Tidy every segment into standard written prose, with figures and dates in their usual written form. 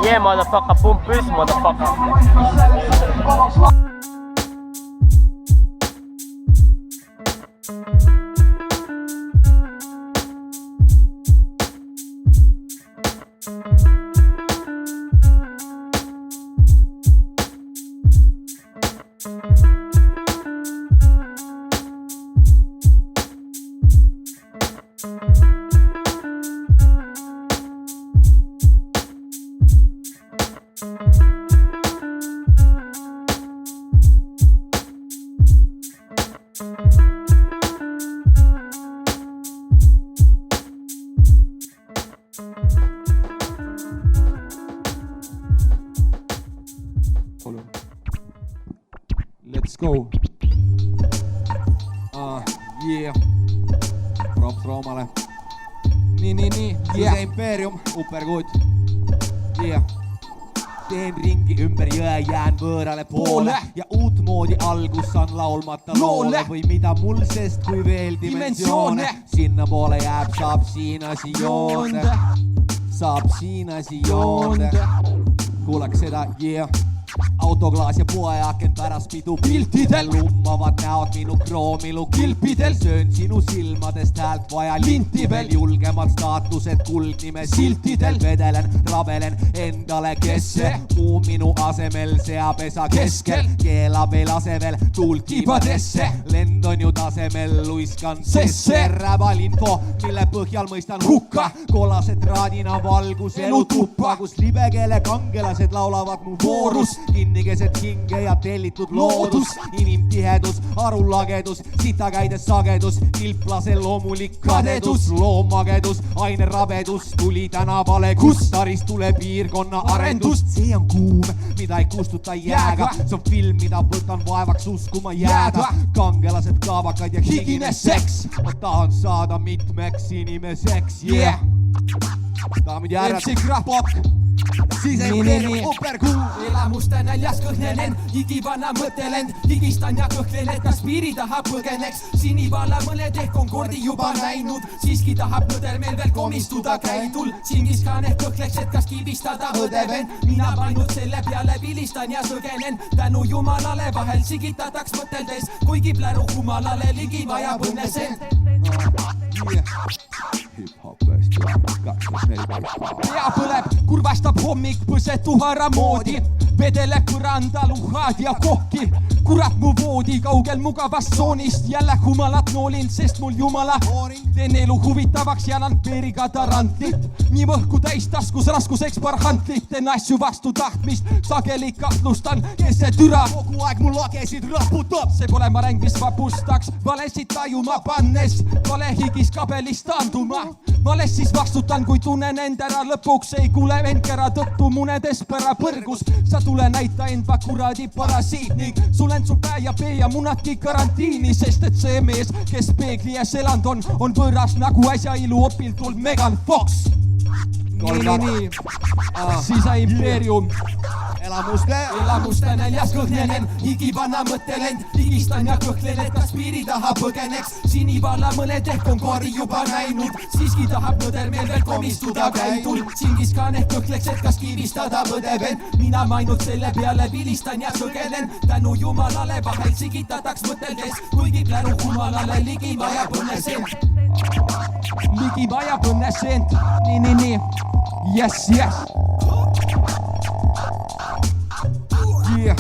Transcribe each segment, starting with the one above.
Yeah, motherfucker, boom, peace, motherfucker. Let's go. Yeah. Props Roomale. Niin. Yeah. Imperium. Uppergood. Yeah. Teen ringi ympäri jään võõrale poole. Ja uut moodi algus on laulmatta loole. Või mida mul sest kui veel dimensioone. Sinna poole jääb, saab siin asi joonde. Saab siin asi joonde. Kuulaks seda, yeah. Autoklaas ja pueaken pärast pidu piltidel Lummavad näod minu kroomilu kilpidel Söön sinu silmadest häält vaja linti veel Julgemad staatused kuldnime siltidel Vedelen, rabelen endale kesse Muu minu asemel seapesa keskel Keelab ei lase veel tuult kibadesse Lend on ju tasemel, luiskan sesse Räbal info, mille põhjal mõistan hukka Kolased raadina valgus elutuppa Kus libekeele kangelased laulavad mu voorus Kinnikeset hinge ja tellitud loodus Inimtihedus, arulagedus, sita käides sagedus Kilplase loomulik kadedus, loomagedus, aine rabedus Tuli tänavale, kus taristule piirkonna arendust See on kuum, mida ei kustuta jääga See on film, mida võtan vaevaks uskuma jääda Kangelased, kaabakad ja higine seks Ma tahan saada mitmeks inimeseks, yeah Daamid ja härrad, MC Krahpok Siseimpeerium Upperkuu Elamuste näljas kõhnelen, igivana mõtelen Higistan ja kõhlen, et kas piiri taha põgeneks Sinivalla mõned ehk on kordi juba näinud Siiski tahab nõder meil veel komistuda käidul Singiskan ehk kõhleks, et kas kibistada õdeven Mina ainult selle peale vilistan ja sõgenen Tänu jumalale vahel sigitataks mõteldes Kuigi pläru humalale ligi vajab õnnesend Hip-hop hästi, 2-4 Pea põleb, kurvastab hommik põsed tuhara moodi Vedele põranda luhad ja kohki Kurat mu voodi kaugel mugavast tsoonist Jälle humalat noolin, sest mul jumala Teen elu huvitavaks, jalan peeriga tarantlit Nii võhku täis taskus raskuseks parhantlit Teen asju vastu tahtmist, sageli kahtlustan Kes see türa Kogu aeg mul lagesid raputab See pole mäng, mis vapustaks Valesid tajuma pannes Vale higis kabelist taanduma Vales siis vastutan, kui tunnen end ära Lõpuks ei kuule endkera tõttu munedes pära põrgus Sa tule näita end va kuradi parasiit Ning sulen su pää ja pee ja munadki karantiini Sest et see mees, kes peegli ees elanud on võõras nagu äsja iluopiltul Megan Fox Nii. Siseimpeerium Elamuste näljas kõhnelen, igivanna mõttelen Higistan ja kõhlen, et kas piiri taha põgeneks Sinivalla mõned ehk on kori juba näinud Siiski tahab nõder meil veel komistuda käidul Singiskan ehk kõhleks, et kas kivistada võdeven Mina ainult selle peale vilistan ja sõgelen Tänu jumalale vahel sigitataks mõteldes Kuigi pläru humalale ligi vajab õnnesend Ligi vajab õnnesend Nii Yes Yeah.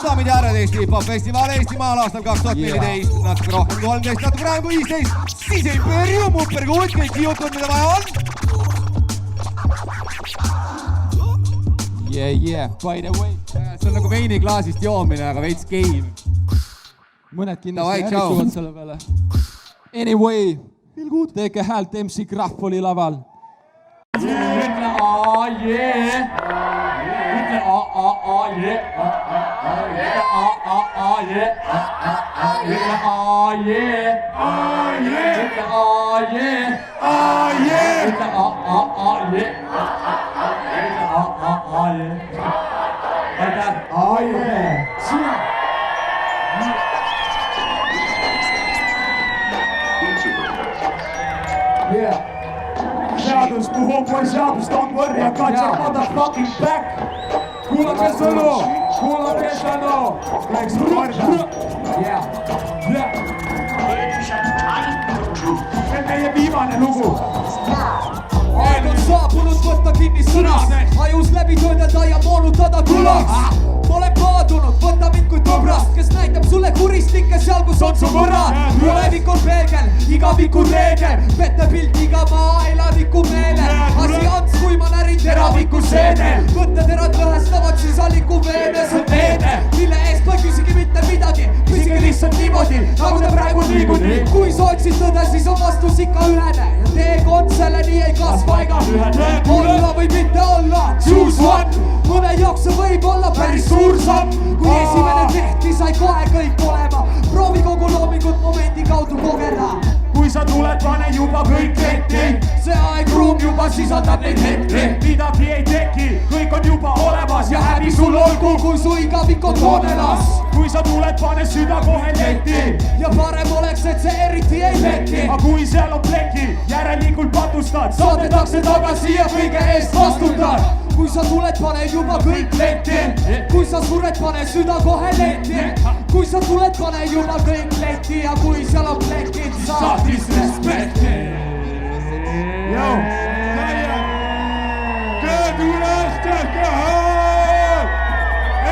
Daamid ja härrad, Eesti hip-hop festival Eestimaal aastal 2014 Natuke rohkem kui 13, natuke vähem kui 15 Siseimpeerium, Uppergood, kõik jutud, mida vaja on Yeah, by the way See on nagu veiniklaasist joomine, aga veits game Mõned kindlasti ärituvad selle peale Anyway, teege häält MC Krahvoli laval Ütle yeah Ütle yeah Ku homeboys jobs, don't worry, I got your motherfucking back. Kuulake sõnu, kuulake sõnu. Kõik su korda. See on meie viimane lugu. Aeg on saabunud võtta kinni sõnast, ajus läbi töödelda ja moonutada külaks. Olen paadunud, võta mind kui tõbrast, kes näitab sulle kuristikke seal, kus on su võrrad. Tulevik on peegel, igaviku reegel, pette pilt iga maa elaviku meelel. Asi ants, kui ma närin teraviku seenel. Võtteterad lõhestavad siis alliku veemes on teene, mille eest ma ei küsigi mitte midagi. Püsige lihtsalt niimoodi, nagu te praegu liiguni. Kui sa otsid tõde, siis on vastus ikka ühene. Ja teekond selleni ei kasva ega olla või mitte olla. Choose one, mõne jaoks see võib olla päris suur samm. Kui esimene tehti, sai kohe kõik olema. Proovi kogu loomingut momendi kaudu kogeda. Kui sa tuled, pane juba kõik letti. See aegruum juba sisaldab neid hetki. Midagi ei teki, kõik on juba olemas ja häbi sul olgu. Kui su igavik on toonelas. Kui sa tuled, pane süda kohe letti. Ja parem oleks, et see eriti ei leki. Aga kui seal on pleki, järelikult patustad. Saadetakse tagasi ja kõige eest vastutad. Kui sa tuled, pane juba kõik letti. Kui sa sured, pane süda kohe letti. Kui sa tuled, pane juba kõik letti. Ja kui seal on plekid, saad disrespekti. Joo, tööd üles tehke hääl!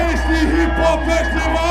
Eesti hip-hop festival!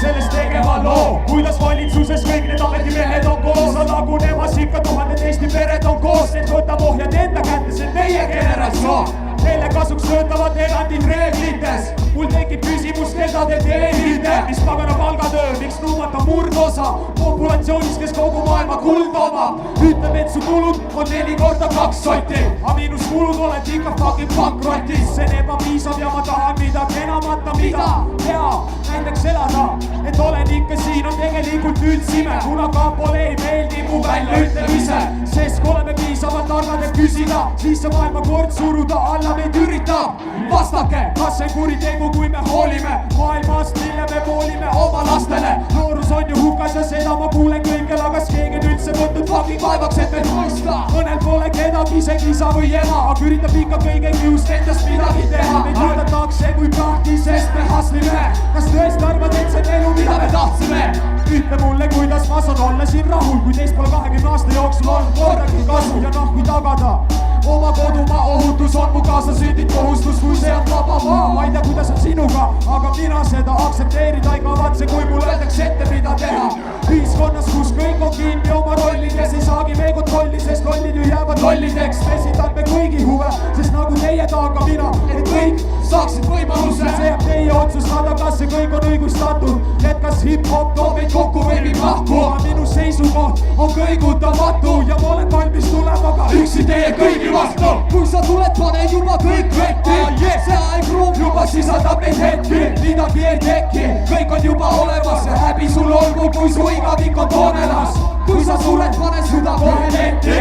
Sellest tegema loo, kuidas valitsuses kõik need ametimehed on koos. On lagunemas ikka tuhanded Eesti pered on koos. Need võtab ohjad enda kätte, see on meie generatsioon. Neile kasuks töötavad erandid reeglites. Mul tekib küsimus, keda te teenite. Mis pagana palgatöö, miks nuumata murdosa populatsioonist, kes kogu maailma kuld omab. Ütleb, et su tulud on 4 korda 2 sotti. A miinus kulud oled ikka fucking pankrotis. See on ebapiisav ja ma tahan midagi enamata, mida hea näiteks elada. Et olen ikka siin on tegelikult üldse ime, kuna kampole ei meeldi mu väljaütlemise. Sest kui oleme piisavalt targad, et küsida, siis see maailmakord suruda alla meid üritab. Vastake, kas see kuritegu, kui me hoolime maailmast, mille me poolime oma lastele. Noorus on ju hukas ja seda ma kuulen kõigel, aga kas keegi on üldse võtnud fucking vaevaks, et meid mõista. Mõnel pole kedagi, isegi isa või ema, aga üritab ikka kõigegi just endast midagi teha. Meid vaadatakse kui prahti, sest me haslime. Kas tõesti arvad, et see on elu, mida me tahtsime? Ütle mulle, kuidas ma saan olla siin rahul, kui teist pole 20 aasta jooksul on kordagi kasu ja noh, kui tagada oma kodumaa ohutus on mu kaasa sündid kohustus, kui see on vaba maa. Ma ei tea, kuidas on sinuga, aga mina seda aktsepteerida ei kavatse, kui mul öeldakse ette, mida teha. Ühiskonnas, kus kõik on kinni oma rollides, ei saagi me kontrolli, sest rollid ju jäävad lollideks. Esitan me kõigi huve, sest nagu teie tahan ka mina, et kõik saaksid võimaluse. See jääb teie otsustada, kas see kõik on õigustatud, et kas hip-hop toob meid kokku või viib lahku. Minu seisukoht on kõigutamatu ja ma olen valmis tulema ka üksi teie kõigi vastu. Kui sa tuled, pane juba kõik letti. See aegruum juba sisaldab neid hetki. Midagi ei teki, kõik on juba olemas ja häbi sul olgu, kui su igavik on toonelas. Kui sa sured, pane süda kohe letti.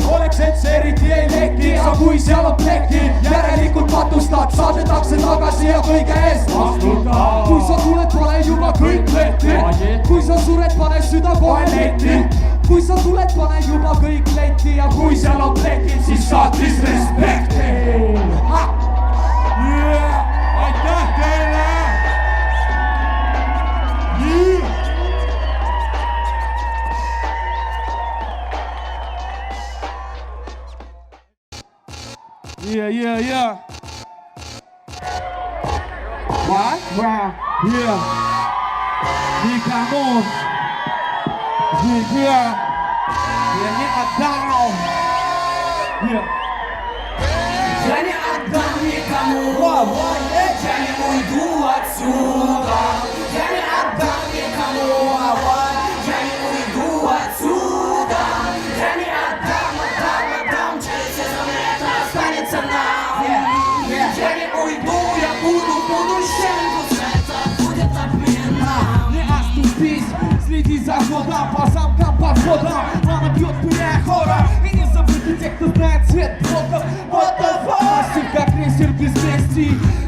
Oleks, et see eriti ei leki, aga kui seal on pleki, järelikult patustad, saadetakse tagasi ja kõige eest vastutad. Kui sa tuled, pane juba kõik letti. Kui sa sured, pane süda kohe letti. Kui sa tuled, pane juba kõik letti ja kui seal on plekid, siis saad disrespekti. Aitäh teile! Yeah. What? Yeah. Никому. Yeah. Я не отдам. Yeah. Я не отдам никому. Я не уйду отсюда. Я не отдам никому. Я не уйду отсюда. Я не отдам. Через все страны это останется нам. Я не уйду, я буду будущим. Пусть это будет отмена. Не оступись, следи за ходом, по замкам, по входам. Мама бьет перехора. И не забудьте тех, кто знает цвет блоков. What the fuck? Массив как крейсер без мести.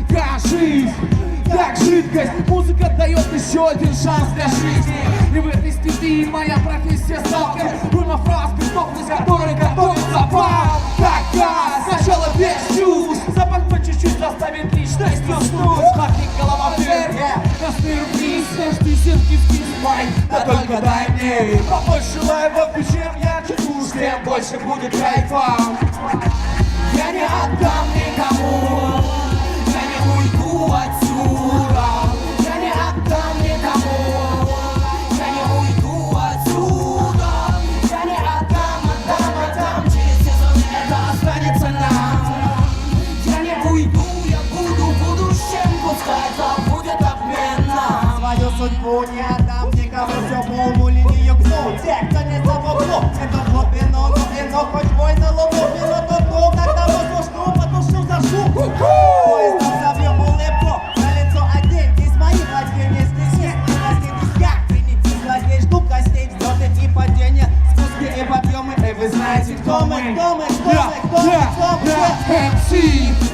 Кажись, как жидкость. Музыка дает еще один шанс для жизни. И в этой степи моя профессия сталкер. Руна фраз, без которой готовится запал, как газ, сначала без чувств, запах по чуть-чуть заставит личность уснуть. Хлопни голова вверх, косты вниз, каждый сердце вниз, да только дай мне побольше лайвов, и чем ярче душ, тем больше будет кайфа. Я не отдам никому, я не уйду отсюда. Я не отдам никому, я не уйду отсюда. Я не отдам, через сезон это останется нам. Я не уйду, я буду с чем, пускай это будет обменом. Свою судьбу не отдам никому, всю полную линию гну. Те, кто не замолкнул, это глубину, хоть бой на луну, минуту дну, когда воздушну, потушу за шум. Поездом забьем улыбку, на лицо одень, из моих владений снег, и я, принеси злодей, жду костей, взлеты и падения, спуски и подъемы, и вы знаете, кто мы. MC,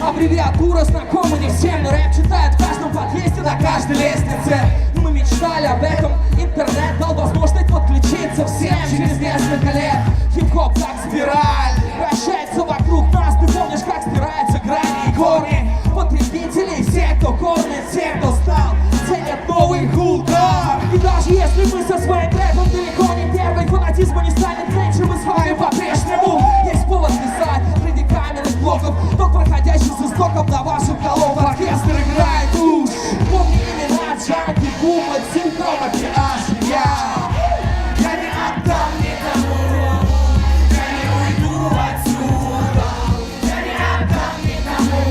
аббревиатура знакома не всем, но рэп читают в каждом подъезде, на каждой лестнице. Мы мечтали об этом, интернет дал возможность подключиться всем через несколько лет. Хип-хоп как спираль, вращается вокруг нас. Ты помнишь, как стираются грани и корни потребителей, все, кто кормит, все, кто стал, ценят новый хулгар. И даже если мы со своим рэпом далеко не первый, фанатизма не станет меньше, мы с вами по-прежнему. Есть повод писать среди каменных блоков, тот проходящий с истоком на ваших голов. Оркестр играет уж, помни имена, Джанки, Гума, Синдром, Океаш, Я не отдам никому, я не уйду отсюда. Я не отдам никому,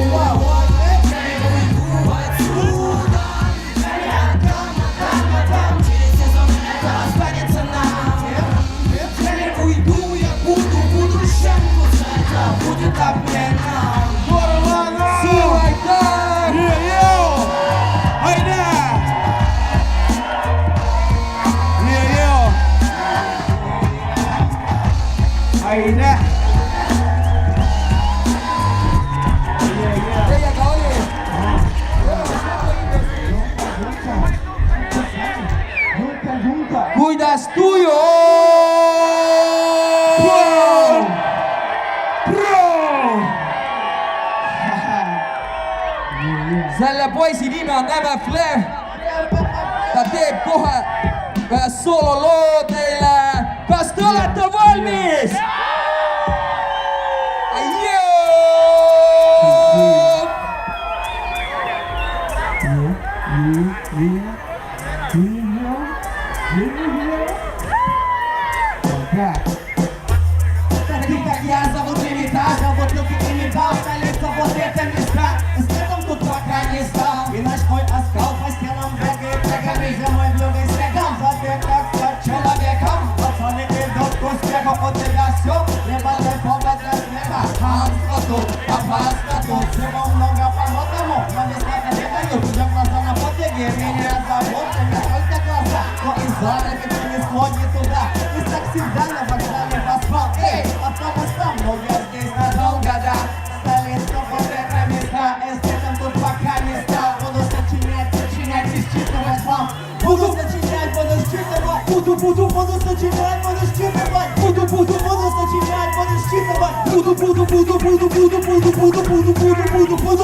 я не уйду отсюда. Я не отдам, через сезон это останется нам. Я не уйду, я буду с чем, пускай это будет обменом. Cuidas tuyo. Selle poisi nimi on Näve Flair. Ta teeb kohe ühe soololoo teile. Kas te olete valmis? Таких как я зовут Лимитаж, а вот люки и металл, столица, вот это места. Эстетом тут пока не стал, и наш мой оскал по стенам бегает, прыгами зимой блюдой снегом. Забег как стать человеком, пацаны идут к успеху, у тебя все, либо ты повод для смеха. Хамство тут, опасно тут, всего много по-модному, но не знаю, не дают, уже глаза на подвиги, меня зовут, не только глаза, но и залы, как не склонни туда. Из такси на вокзале поспал, эй, автобус там, но я здесь надолго, да. Столица, вот это места, эстетом тут пока не стал. Буду сочинять и считывать вам. Буду сочинять, буду считывать. Буду сочинять, буду считывать. Буду сочинять, буду считывать. Буду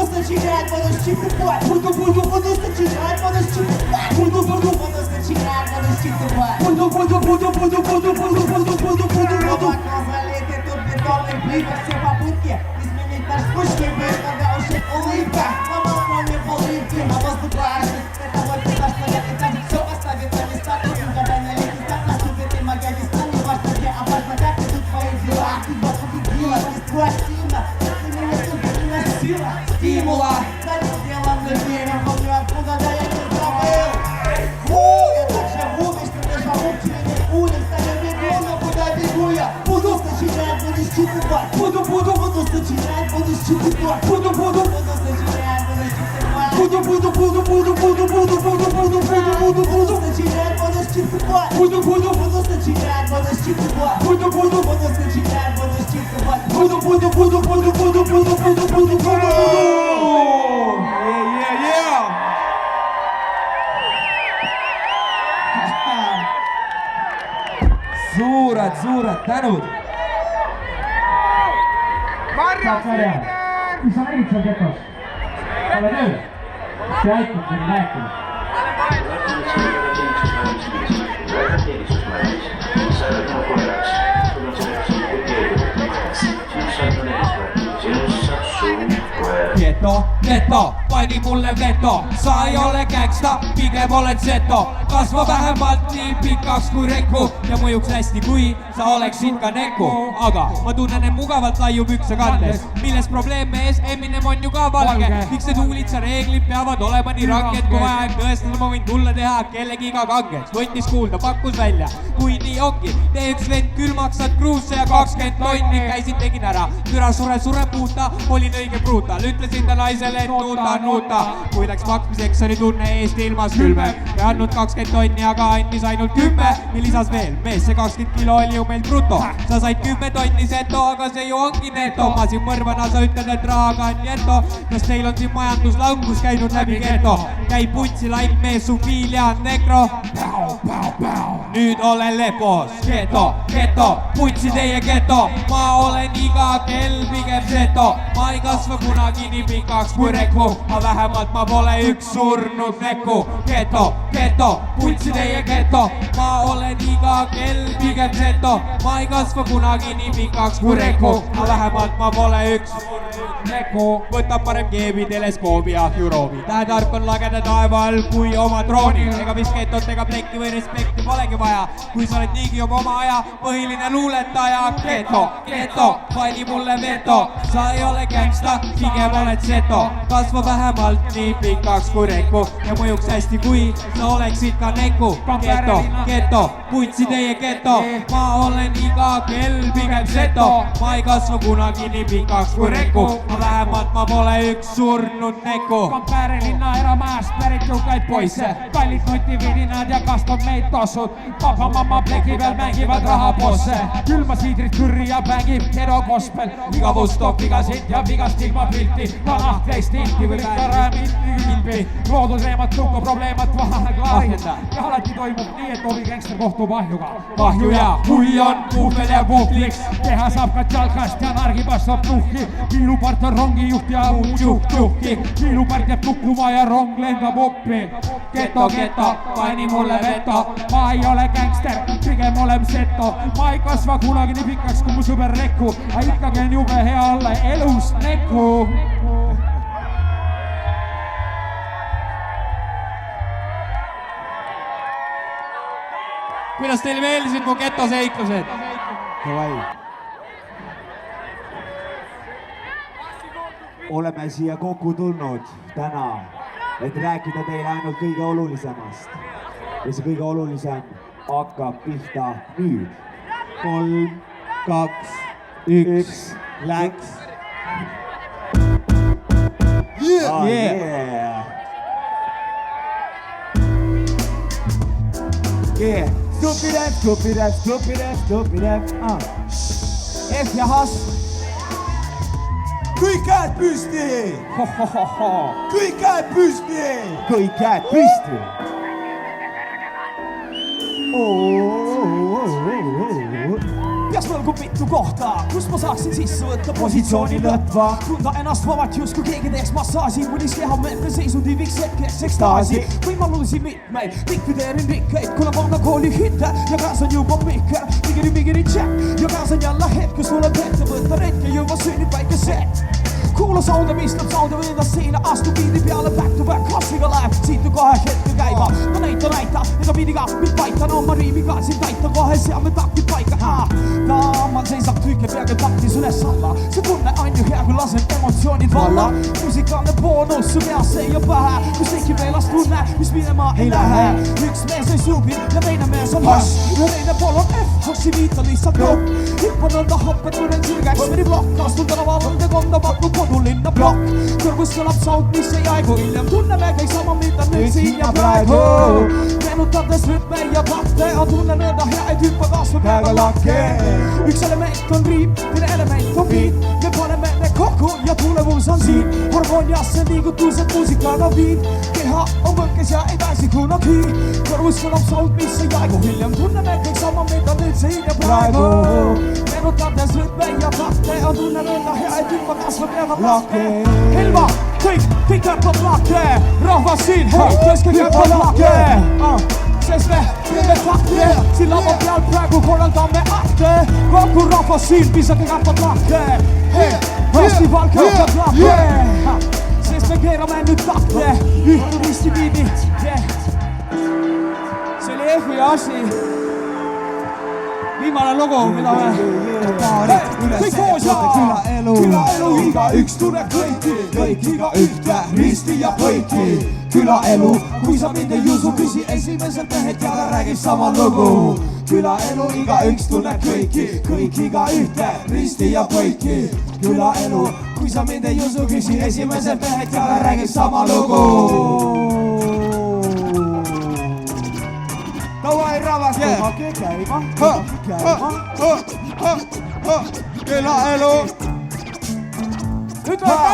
сочинять, буду считывать. Буду сочинять, буду считывать. Глубоко залиты тут бетонный плиток. Все попытки изменить наш скучный быт, когда уже улыбка на балконе улыбки, а воздух важный. Это вот то, что я и так все поставит на места. Тут когда на летний так наступит и моя весна. Не важно где, а важно как идут твои дела. Ты вас победила, беспротивно. Ты меня тут не носила стимула. За делом людей, я помню откуда, да я не забыл. Я так живу, вечно не живу в тени улиц. Я бегу, но куда бегу я? Буду сочинять, буду считывать. Буду сочинять, буду считывать. Буду сочинять, буду считывать. Буду сочинять, буду считывать. Буду сочинять, буду считывать. Буду считывать. Suured tänud. saad välja. Mis sa nägid seal ketos? Ole tööl. See aitab kuni rääkida. Geto, pani mulle veto. Sa ei ole gängsta, pigem oled seto. Kasva vähemalt nii pikaks kui rekku ja mõjuks hästi, kui sa oleksid ka nekku. Aga ma tunnen end mugavalt laiu pükse kandes, milles probleem mees, Eminem on ju ka valge. Miks need huulitsa reeglid peavad olema nii ranged, kui aeg tõestada ma võin tulla teha kellegiga kangeks. Võttis kuulda, pakkus välja, kui nii ongi. Tee üks vend külmaks, saad kruusse ja 20 tonni. Käisin, tegin ära, türa sure puuta, olin õige brutal. Ütlesin ta naisele, et nuuta. Kui läks maksmiseks, oli tunne Eesti ilmas külme. Ei andnud 20 tonni, aga andis ainult 10. Ja lisas veel, mees, see 20 kilo oli ju meil bruto. Sa said 10 tonni seto, aga see ju ongi neto. Ma siin mõrvana, sa ütled, et rahaga on jeto. Kas teil on siin majanduslangus käinud läbi geto? Käib putsi laip mees, su fiilia on negro. Nüüd olen lepos, geto, putsi teie geto. Ma olen iga kell pigem seto. Ma ei kasva kunagi nii pikaks kui rekku, aga vähemalt ma pole üks surnud nekku. Geto, putsi teie geto. Ma olen iga kell pigem seto. Ma ei kasva kunagi nii pikaks kui rekku, aga vähemalt ma pole üks surnud nekku. Võtab parem keebi, teleskoobi ja Eurobi. Tähetark on lageda taeva all kui oma drooni. Ega vist getot ega plekki või respekti polegi vaja, kui sa oled niigi oma aja põhiline luuletaja. Geto, pani mulle veto. Sa ei ole gängsta, pigem oled seto. Kasva vähemalt nii pikaks kui rekku ja mõjuks hästi, kui sa oleksid ka nekku. Geto, putsi teie geto. Ma olen iga kell pigem seto. Ma ei kasva kunagi nii pikaks kui rekku, aga vähemalt ma pole üks surnud nekku. Kampääri linna eramäest pärit jõukaid poisse, kallid nutividinad ja kastab meid tossud. Papa, mamma pleki peal mängivad rahaposse, külma siidrit kõrri ja mängib kedo gospel. Viga Vostok, viga siit ja vigast ilma pilti, vana teist tinti või ikka räämiti kilpi. Loodus reemat tukku probleemat vahe klaarid ja alati toimub nii, et ovi gängster kohtub ahjuga. Ahju ja hui on puhvel ja puhliks. Teha saab ka tjalkast ja nargi passab tuhki. Kiilupart on rongijuht ja muud juhki. Kiilupart jääb tukkuma ja rong lendab oppi. Geto, pani mulle veto. Ma ei ole gängster, pigem olen seto. Ma ei kasva kunagi nii pikaks kui mu sõber rekku, aga ikkagi on jube hea olla elus nekku. Kuidas teile meeldisid mu getoseiklused? Oleme siia kokku tulnud täna, et rääkida teile ainult kõige olulisemast. Ja see kõige olulisem hakkab pihta nüüd. 3, 2, 1, läks. Yeah! Stupid rap. F ja Has. Kõik käed püsti! Kõik käed püsti! Kõik käed püsti! Peaks mõlgu mitu kohta, kus ma saaksin sisse võtta positsiooni lõtva. Tunda ennast vabalt just kui keegi teeks massaaži, mõnis keha mõtte seisundi viks hetkeks ekstaasi. Võimalusi mitmeid, likvideerin rikkeid, kuna panna kooli hitte ja käes on juba mikker. Migiri tšekk ja käes on jälle hetk, kus tuleb ette võtta retke, juba sünnib väike set. Kuula sound ja mistab sound ja võidas seina, astu biidi peale back to back, kassiga läheb siit kohe hetke käiva. No näita, ega biidiga mind paita, no ma riimiga sind aita kohe, seame taktid paika. Taamal seisab tüüke peaga taktis üles alla, see tunne on ju hea, kui laseb emotsioonid valla. Musikaalne boonus su peas ei ja pähe, kus tekib meelas tunne, mis minema ei lähe. Üks mees ei suubi ja teine mees on hass, ja teine pool on F, hassi viita lihtsalt nokk. Hippan nõnda hoppad mõnen sirgeks, mõni plokk, astun tänaval ja konda pakku kodulinna plokk. Kõrgus kõlab sound, mis ei aigu, hiljem tunneme kõik sama, mida nüüd siin ja praegu. Meenutades rütme ja tahte, on tunne nõnda hea, et hüppa kasvab väga lakke. Üks element on riim, teine element on beat, me paneme kokku ja tulemus on siin. Harmooniasse liigutused muusikaga viin. Keha on võkkes ja ei pääsi kunagi. Kõrvus kõlab sound, mis ei jäägu. Hiljem tunneme kõik sama, mida nüüd siin ja praegu. Meenutades rütme ja tahte on tunne mõnda hea, et hüppa kasvab ja ta lahke. Ilma kõik jätavad lahke. Rahvas siin, hei, keske jätavad lahke. Sest me teeme fakte, siin lava peal praegu korraldame akte. Kokku rahvas siin, pisake jätavad lahke. Hei, festival käib lahke. Sest me keerame nüüd takte, ühtu risti viidi. See oli F-i asi. Viimane lugu, mida me kõik koos ja külaelu, igaüks tunneb kõiki, kõik iga ühte, risti ja põiki. Külaelu, kui sa mind ei usu, küsi esimesel mehed ja ta räägib sama lugu. Külaelu, igaüks tunneb kõiki, kõik iga ühte, risti ja põiki. Külaelu, kui sa mind ei usu, küsi esimesel mehed ja ta räägib sama lugu. Davai ravas, tõmmake käima, külaelu. Ütleme,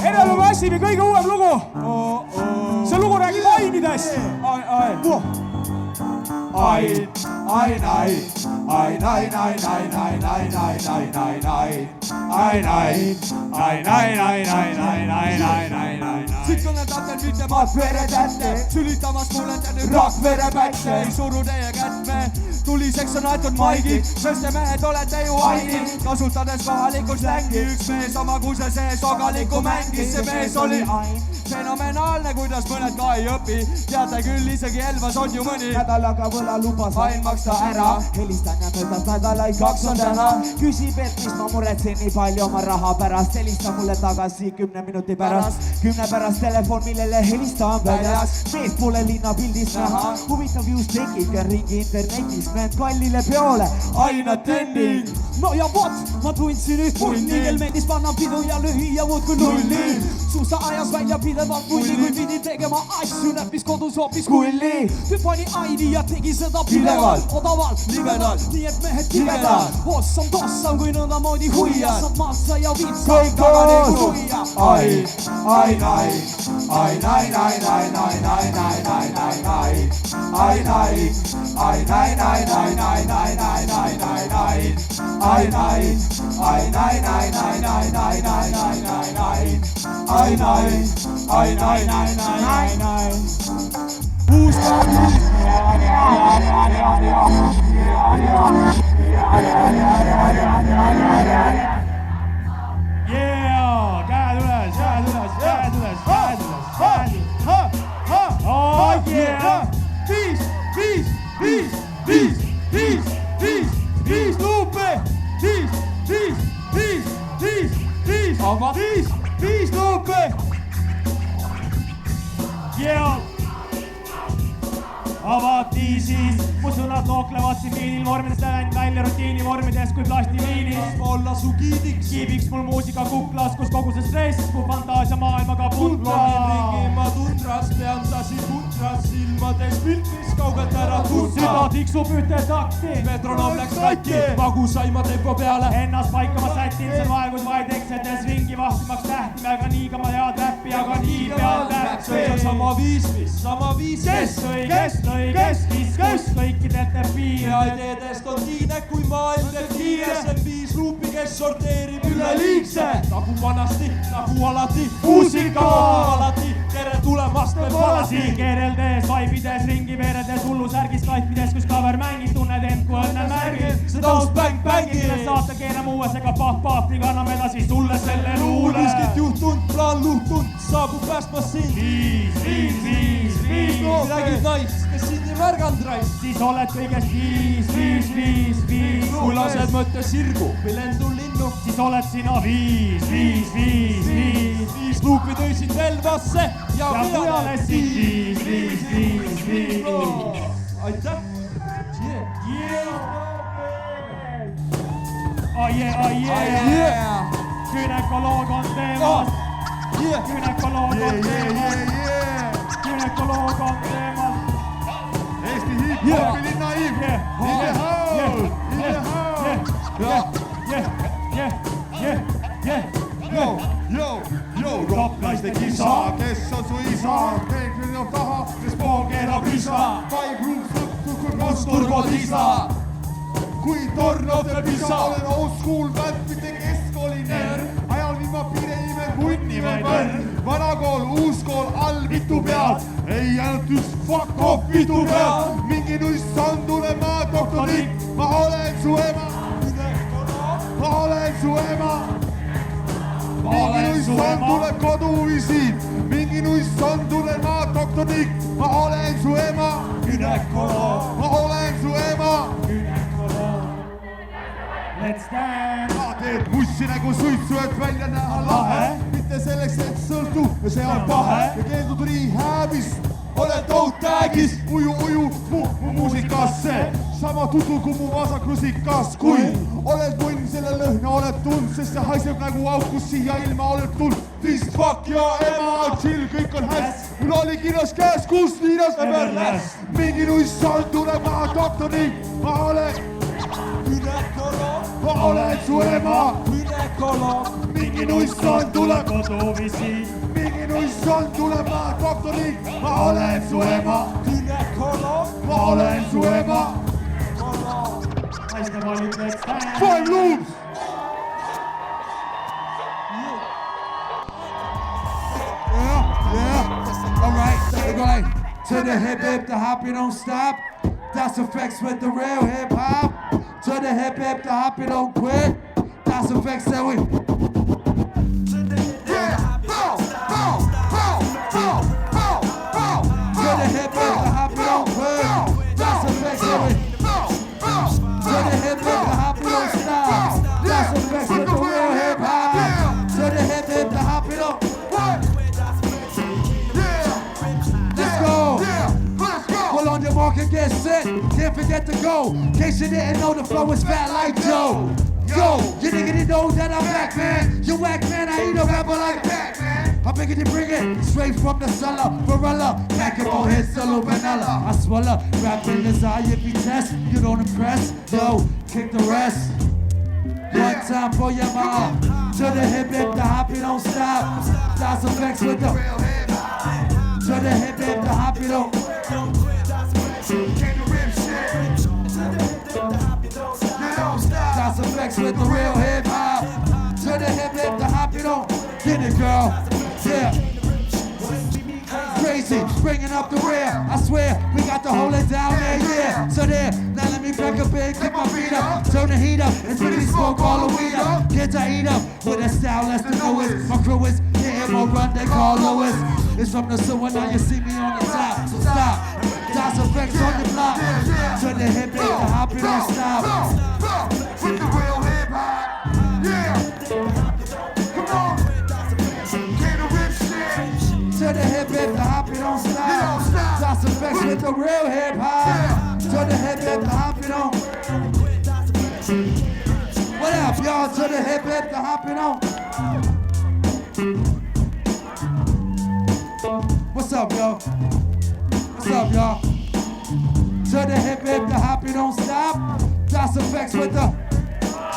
Enelu Massivi kõige uuem lugu. See lugu räägib ainidest. Siit kõneldatel ütlevad veretätte, sülitamas mulle tänne Rakvere pätse. Ei suru teie kätme, tuliseks on aetud maigid, sest te mehed olete ju ainid. Kasutades kohalikku slängi, üks mees oma kuse sees ogaliku mängis. See mees oli fenomenaalne, kuidas mõned ka ei õpi. Teate küll, isegi Elvas on ju mõni nädalaga võla lubas ain maksta ära. Helistan ja möödas nädalaid, 2 on täna. Küsib, et mis ma muretsen nii palju oma raha pärast. Helista mulle tagasi 10 minuti pärast. 10 pärast telefon, millele helista on väljas. Mees pole linnapildis näha. Huvitav just tekib ja ringi internetis. Näed kallile peole aina trending. No ja vot, ma tundsin üht punni, kel meeldis panna pidu ja lüüa muudkui nulli. Suusa ajas välja pidevalt mulli, kui pidi tegema asju, näppis kodus hoopis kulli. Tüüp pani aini ja tegi seda pidevalt, odavalt, libedalt, nii et mehed kibedalt. Ossam tossam, kui nõndamoodi huia, saad maassa ja vitsa taga nagu luia. Yeah, käed üles, käed üles, käed üles, käed üles, käed üles. Oh yeah. Viis luupe, viis luupe. Yeah. Avati siis, mu sõnad looklevad siin viinil vormidest lähen välja rutiini vormides kui plastiviinis. Olla su kiidiks, Kiibiks mul muusika kuklas, kus kogu see stress, kui fantaasia maailmaga puntla. ma tundras, pean sa siin puntras, silmades piltis kaugelt ära tundma. Süda tiksub ühte takti, Metronoom läks katki, magusaima tempo peale. ennast paika ma sätin, see vaegus vaid eksedes ringi vahtimaks tähti, aga nii ka ma head räppi, aga nii peal täppi. Sama viis, Kes viskus kõikidelt teeb piire. ja ideedest on tiine, kui maailm teeb kiire. See on 5 luupi, kes sorteerib üleliigse. Nagu vanasti, nagu alati, muusika alati. Tere tulemast, me Siin keereldes, vaibides, ringi veeredes, hullusärgis katpides, kus cover mängib, tunned end kui õnne märgib. see taust bäng-bängi. Saate keerame uuesega pahv-pahvi, kanname edasi sulle selle luule. Miskit juhtunud, plaan luhtunud, saabub päästmas sind. Viis. Räägid naist, kes sind ei märganud raist. Siis oled kõigest viis. Kui lased mõtte sirgu või lendu linnu. Siis oled sina viis. 5 luupi tõisid Velvasse ja mujale siit viis. Aitäh. Oh yeah. Gynekoloog on teemas. Gynekoloog on teemas. Eesti hip-hopi linna Iv. Yeah. et isa, kes on su isa, keegi on taha, kes poogerab isa, vaid ruumsõttu kui musturgodisa. Kui tornade pisa, olen old school bänd, mitte keskkooli nerd, ajal viima piirime munni või võrd. Vanakool, uuskool, all mitu peal, ei ainult üks fuck off mitu peal. Mingi nuss sandule ma doktor Nick, ma olen su ema. Ma olen su ema. Mingi nuss sandule koduvisiit, mingi nuss sandule ma doktor Nick, ma olen su ema. Gynekoloog, ma olen su ema. Let's dance! Ma teed mussi nagu suitsu, et välja näha lahe. Mitte selleks, et sõltu, ja see on pahe. Ja keeldud rehabist, oled toutagis. Uju mu muusikasse. Sama tutu kui mu vasak rusikas. Kui oled munn, selle lõhna oled tund, sest see haiseb nagu aukus siia ilma oled tund. This fuck ja ema, chill, kõik on häst. Mul oli kirjas käes, kus liinas läheb ärles. Mingi nuss on, tuleb ma doktori, ma olen gynekoloog, ma olen su ema. Gynekoloog, mingi nuss on, tuleb koduvisiit. Mingi nuss on, tuleb ma doktori, ma olen su ema. Gynekoloog, ma olen su ema. Naiste valid, let's dance! Five loops! Yeah, alright, we're going to the hip hip, the hop, you don't stop. That's effects with the real hip hop. To the hip hip, the hop, you don't quit. That's effects that we. Yeah, bow, bow, bow, bow, bow, bow. To the hip hip, the hop, you don't quit. That's effects that we. To the hip hip, the hop, you don't stop. That's effects with the real hip hop. To the hip hip, the hop, you don't. Well, on your mark and get set, can't forget to go. In case you didn't know, the flow is fat like Joe. Yo, you nigga know that I'm back, man. You whack, man, I ain't no rapper like that, man. I'm making you bring it straight from the cellar. Varela, Mackable hit solo vanilla. I swallow, rapping is eye if you test. You don't impress, yo, kick the rest. One time for your mom. To the hip hip, the hop, you don't stop. That's effects with the real hip hop. To the hip hip, the hop, you don't. That's effects with the real hip hop. To the hip hip, the hop, you don't. Get it, girl. Yeah. Crazy, bringing up the rear. I swear, we got to hold it down there, yeah. So there, now let me back up and kick my feet up. Turn the heat up, and really smoke all the weed up. Kids I eat up, with a style less than newest. My crew is hitting my run, they call Lewis. It's from the sewer, now you see me on the top. So stop, that's effects on the block. Turn the hip hip, the hop, you don't stop. With the real hip hop, yeah. Come on, get a rip shit. To the hip hip, the hop, you don't stop. That's effects with the real hip hop. To the hip hip, the hop, you don't. What up, y'all? To the hip hip, the hop, you don't. What's up, y'all? What's up, y'all? To the hip hip, the hop, you don't stop. That's effects with the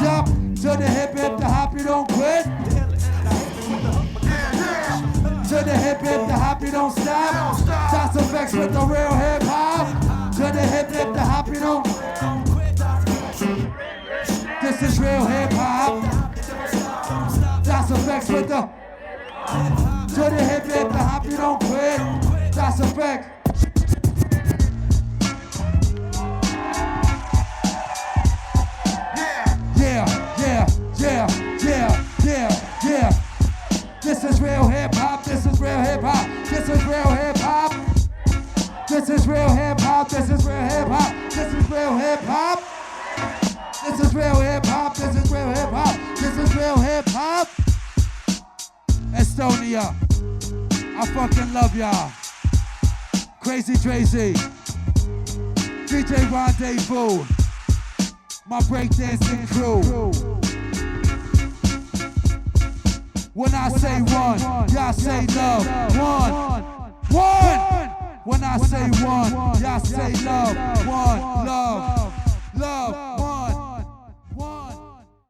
jump. To the hip hip, the hop, you don't quit. To the hip hip, the hop, you don't stop. That's effects with the real hip hop. To the hip hip, the hop, you don't. This is real hip hop. That's effects with the. To the hip hip, the hop, you don't quit. That's effects. Yeah. This is real hip hop. This is real hip hop. This is real hip hop. This is real hip hop. This is real hip hop. This is real hip hop. This is real hip hop. This is real hip hop. This is real hip hop. Estonia, I fucking love y'all. Crazy Tracy, DJ Rendezvous, my breakdancing crew. When I say one, y'all say love. One. When I say one, y'all say love. One, love.